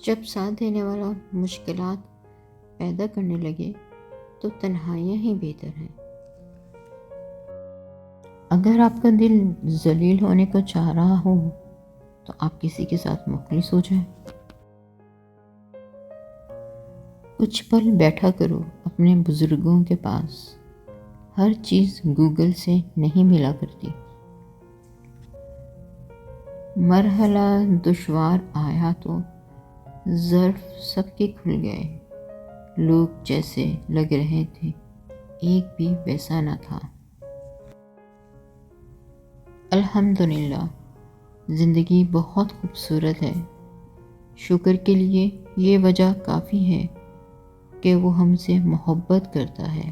جب ساتھ دینے والا مشکلات پیدا کرنے لگے تو تنہائیاں ہی بہتر ہیں۔ اگر آپ کا دل ذلیل ہونے کو چاہ رہا ہو تو آپ کسی کے ساتھ مخلص ہو جائیں۔ کچھ پل بیٹھا کرو اپنے بزرگوں کے پاس، ہر چیز گوگل سے نہیں ملا کرتی۔ مرحلہ دشوار آیا تو ظرف سب کے کھل گئے، لوگ جیسے لگ رہے تھے ایک بھی ویسا نہ تھا۔ الحمدللہ زندگی بہت خوبصورت ہے، شکر کے لیے یہ وجہ کافی ہے کہ وہ ہم سے محبت کرتا ہے۔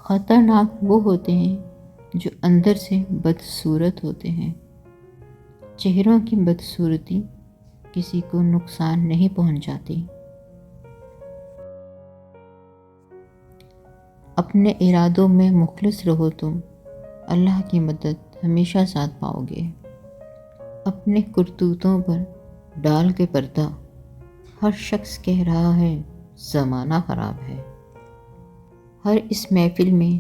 خطرناک وہ ہوتے ہیں جو اندر سے بدصورت ہوتے ہیں۔ چہروں کی بدصورتی کسی کو نقصان نہیں پہنچاتی۔ اپنے ارادوں میں مخلص رہو، تم اللہ کی مدد ہمیشہ ساتھ پاؤ گے۔ اپنے کرتوتوں پر ڈال کے پردہ، ہر شخص کہہ رہا ہے زمانہ خراب ہے۔ ہر اس محفل میں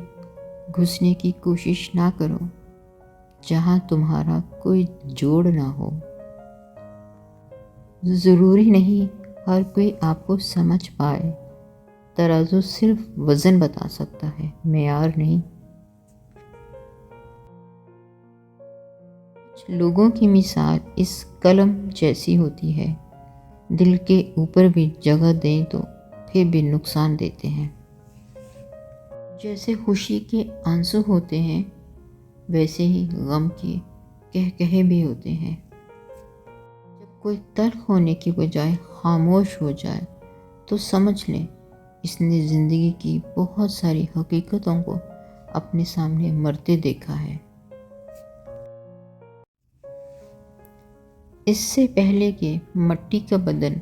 گھسنے کی کوشش نہ کرو جہاں تمہارا کوئی جوڑ نہ ہو۔ ضروری نہیں ہر کوئی آپ کو سمجھ پائے، ترازو صرف وزن بتا سکتا ہے، معیار نہیں۔ کچھ لوگوں کی مثال اس قلم جیسی ہوتی ہے، دل کے اوپر بھی جگہ دیں تو پھر بھی نقصان دیتے ہیں۔ جیسے خوشی کے آنسو ہوتے ہیں ویسے ہی غم کے کہکہے بھی ہوتے ہیں۔ جب کوئی تلخ ہونے کی بجائے خاموش ہو جائے تو سمجھ لیں اس نے زندگی کی بہت ساری حقیقتوں کو اپنے سامنے مرتے دیکھا ہے۔ اس سے پہلے کہ مٹی کا بدن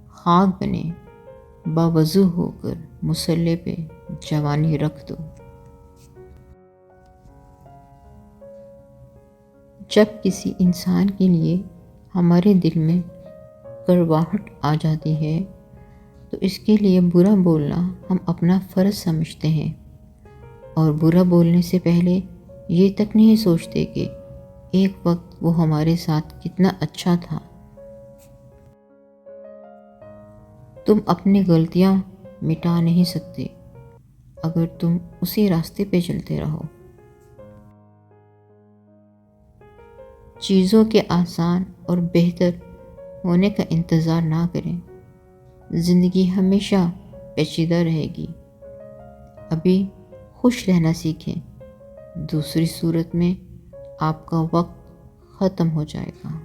خاک بنے، باوضو ہو کر مصلے پہ جوانی رکھ دو۔ جب کسی انسان کے لیے ہمارے دل میں کڑواہٹ آ جاتی ہے تو اس کے لیے برا بولنا ہم اپنا فرض سمجھتے ہیں، اور برا بولنے سے پہلے یہ تک نہیں سوچتے کہ ایک وقت وہ ہمارے ساتھ کتنا اچھا تھا۔ تم اپنی غلطیاں مٹا نہیں سکتے اگر تم اسی راستے پہ چلتے رہو۔ چیزوں کے آسان اور بہتر ہونے کا انتظار نہ کریں، زندگی ہمیشہ پیچیدہ رہے گی۔ ابھی خوش رہنا سیکھیں، دوسری صورت میں آپ کا وقت ختم ہو جائے گا۔